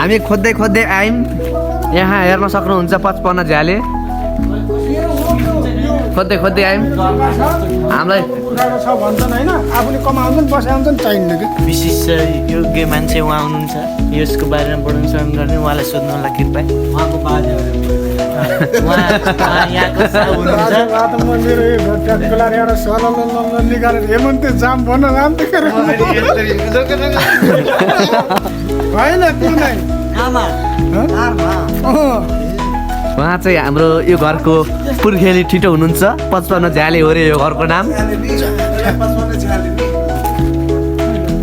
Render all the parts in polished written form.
हामी खोज्दै खोज्दै आयौँ यहाँ हेर्न सक्नुहुन्छ 55 झ्याले खोज्दै खोज्दै आयौँ हामीलाई छ भन्छन् होइन आफूले कमाउँछन् बसाउँछन् चाहिन्न कि विशेष योग्य मान्छे उहाँ हुनुहुन्छ यसको बारेमा बढाउन सहयोग गर्ने उहाँलाई सोध्नु होला कृपया उहाँको बाजे उहाँ यहाँको साउ हुनुहुन्छ मेरो यो घट्टा एउटा सलल निकालेर हेमन्त जाम भन्न राम्रै होइन त्यो नै उहाँ चाहिँ हाम्रो यो घरको पुर्खेली ठिटो हुनुहुन्छ 55 झ्याले हो रे यो घरको नाम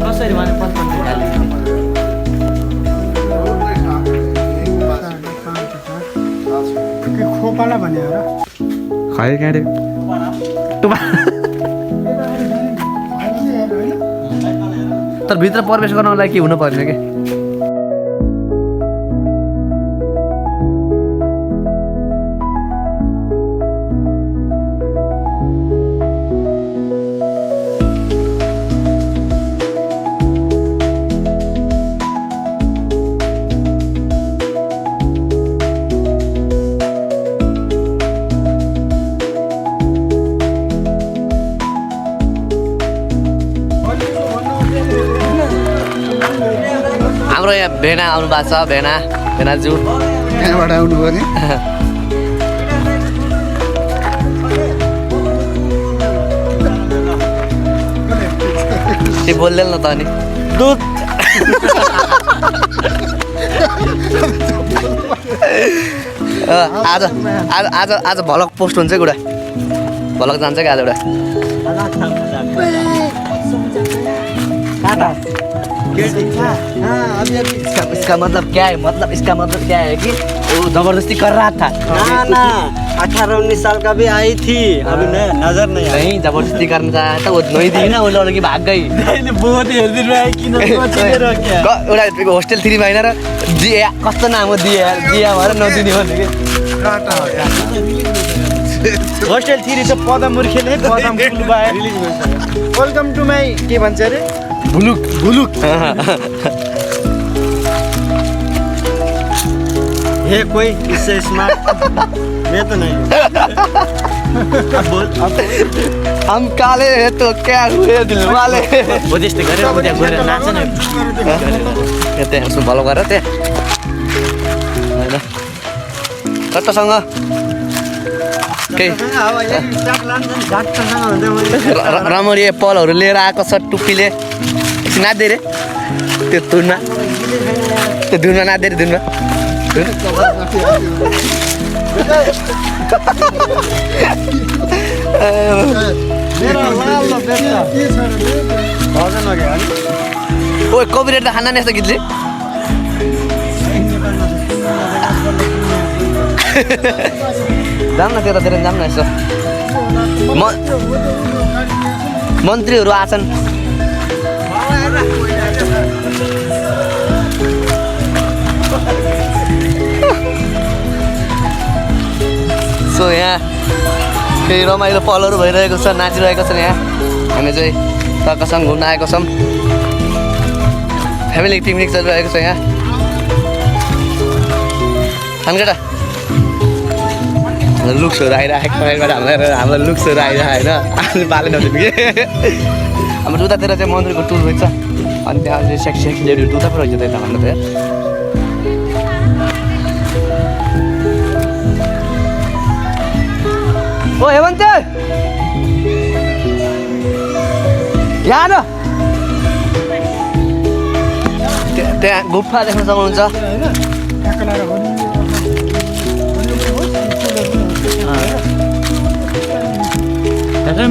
कसरी भने 55 झ्याले खोपाला भने हो र खै काँडे तर भित्र प्रवेश गर्नलाई के हुनु पर्ने के हाम्रो यहाँ भेना आउनु भएको छ भेनाजु त्यहाँबाट आउनु भयो नि त्यो बोल्दैन न त अनि दुध आज आज आज आज भलक पोस्ट हुन्छ कुरा भलक जान्छ कि आज एउटा इसका मतलब क्या है मतलब इसका मतलब क्या है कि वो जबरदस्ती कर रहा था ना 18-19 साल का भी आई थी अभी नजर नहीं नहीं जबरदस्ती करना चाहा था वो नहीं दी ना वो लड़की भाग गई बहुत हेर्दिनु भयो किन बचिएर क्या एउटा होस्टेल 3 महिना र दिया कस्तो नाम हो दिया भएर नदिने हो कि होस्टेल 3 त पदम मूर्खेले पदम फुल भयो वेलकम टु माई के भन्छ अरे भुलुक हे कोई इससे स्मार्ट मैं तो नहीं अब बोल हम काले हैं तो क्या हुए दिल वाले वो जस्तै गरेर उता गएर नाच्छ न त्यहाँ यसो भलो गरेर त्यहाँ हैन कतासँग राम्ररी पलहरू लिएर आएको छ टुप्पीले एकछिन नाच्दै रे त्यो धुनमा नाच्दै रे धुनमा ओ कपिराइट त खाना नि यस्तो गीतले जाम न त्यतातिर जाम न यसो मन्त्रीहरू आछन् सो यहाँ केही रमाइलो पलहरू भइरहेको छ नाचिरहेको छ यहाँ हामी चाहिँ तर्कसँग घुम्न आएको छौँ फ्यामिली पिकनिक चलिरहेको छ यहाँ खानकेटा हाम्रो लुक्सहरू आइरहेको हाम्रो लुक्सहरू आइरहेको होइन आफूले पालेन भने कि हाम्रो उतातिर चाहिँ मन्दिरको टुर रहेछ अनि त्यहाँ चाहिँ सेक्सी लेडीहरू उता पो रहेछ त्यता भन्नु त ओ हेमन्त यहाँ न त्यहाँ गुफा देख्न सक्नुहुन्छ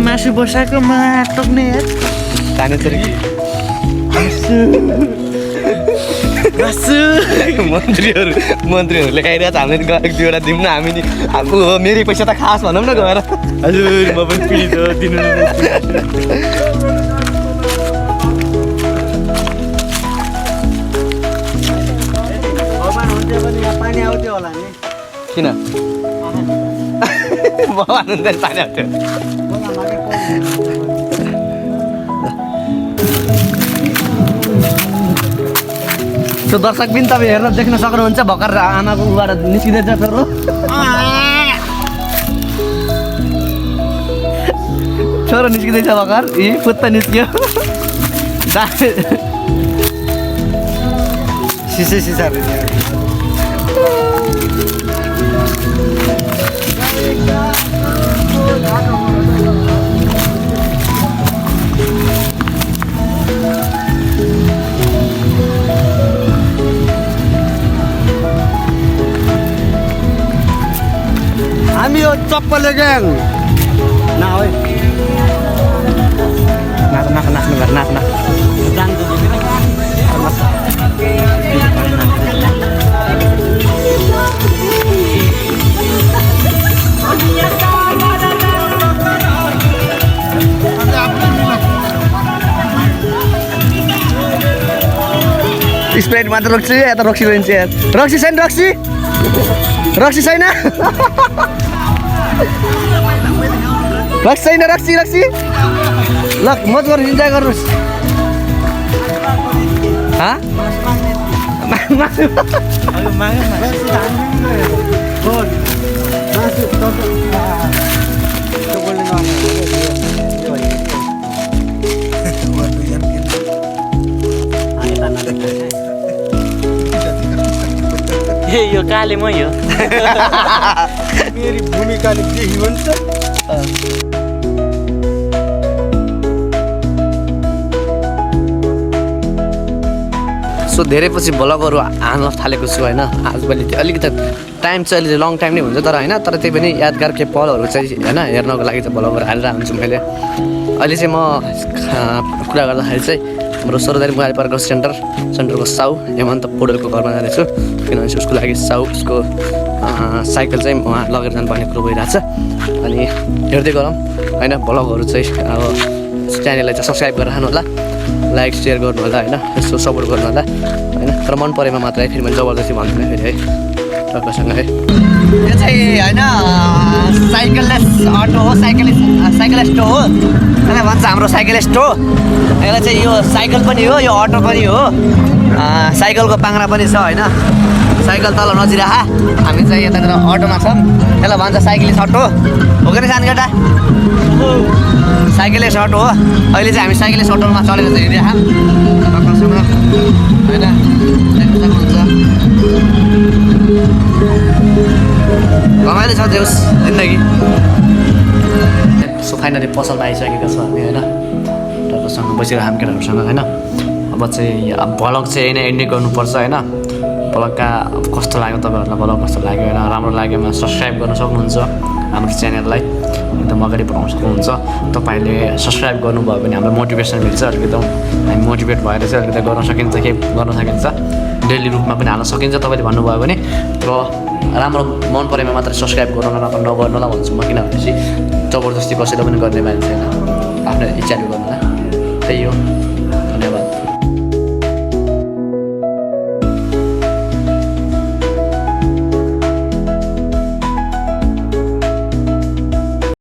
मासु बसाएको टक्ने जानु छ मन्त्रीहरूले खाइरहेको छ हामीले गएको त्यो एउटा दिउँ न हामी नि हाम्रो मेरै पैसा त खास भनौँ न गएर हजुर म पनि पीडित हो दिनु पानी आउँथ्यो होला नि किन भगवान हुन्छ पानी आउँथ्यो सो दर्शक पनि तपाईँ हेरेर देख्न सक्नुहुन्छ भर्खर आमाको उबाट निस्किँदैछ छोरो छोरो निस्किँदैछ भर्खर यी फुत्त निस्क्यो सिसा हामी यो चप्पल ग्याङ ना है नाच्नु स्प्राइट मात्र रक्सी या त रक्सी रहन्छ यार रक्सी छैन रक्सी छैन रक्सी ल मत गर्नु इन्जोय गर्नुहोस् यो काले मै हो मेरी भूमिकाले केही हुन्छ सो धेरै पछि भ्लगहरू हाल्न थालेको छु होइन आजभोलि अलिकति टाइम चाहिँ अहिले लङ टाइम नै हुन्छ तर होइन तर त्यही पनि यादगार के पलहरू चाहिँ होइन हेर्नको लागि चाहिँ भ्लगहरू हालेर हुन्छु मैले अहिले चाहिँ म कुरा गर्दाखेरि चाहिँ हाम्रो सरदारी मोबाइल पार्क सेन्टरको साउ हेमन्त पौडेलको घरमा जाँदैछु किनभने उसको लागि साउ उसको साइकल चाहिँ उहाँ लगेर जानुपर्ने कुरो भइरहेको छ अनि हेर्दै गरौँ होइन भ्लगहरू चाहिँ अब च्यानललाई चाहिँ सब्सक्राइब गरेर खानु होला लाइक सेयर गर्नु होला होइन यसो सपोर्ट गर्नु होला होइन तर मन परेमा मात्र फेरि मैले जबरजस्ती भन्दिनँ फेरि है तपाईँसँग है यो चाहिँ होइन साइकललेस अटो हो साइकलिस्ट हो त्यसलाई भन्छ हाम्रो साइकलिस्ट हो यसलाई चाहिँ यो साइकल पनि हो यो अटो पनि हो साइकलको पाङ्रा पनि छ होइन साइकल तल नजिराहा हामी चाहिँ यतातिर अटोमा छौँ त्यसलाई भन्छ साइकलिस्ट अटो हो कि सानो केटा साइकलिस्ट अटो हो अहिले चाहिँ हामी साइकलिस्ट अटोमा चलेर चाहिँ हिँडिरहेको टक्कसँग होइन सक्नुहुन्छ रमाइलो छ त्यो जिन्दगी सो फाइनली पसलमा आइसकेको छ हामी होइन टक्कसँग बसिरहेको हामी केटाहरूसँग होइन अब चाहिँ भ्लग चाहिँ यही नै एन्डिङ गर्नुपर्छ होइन भ्लगका कस्तो लाग्यो तपाईँहरूलाई भ्लग कस्तो लाग्यो होइन राम्रो लागेमा सब्सक्राइब गर्न सक्नुहुन्छ हाम्रो च्यानललाई एकदम अगाडि बढाउन सक्नुहुन्छ तपाईँहरूले सब्सक्राइब गर्नुभयो भने हामीलाई मोटिभेसन मिल्छ अलिकति हामी मोटिभेट भएर चाहिँ अलिकति गर्न सकिन्छ के गर्न सकिन्छ डेली रूपमा पनि हाल्न सकिन्छ तपाईँले भन्नुभयो भने र राम्रो मन परेमा मात्र सब्सक्राइब गर्नु नत्र नगर्नुलाई भन्छु म किनभनेपछि जबरजस्ती कसैले पनि गर्ने मान्छे छैन आफ्नो इच्छाले गर्नुलाई त्यही हो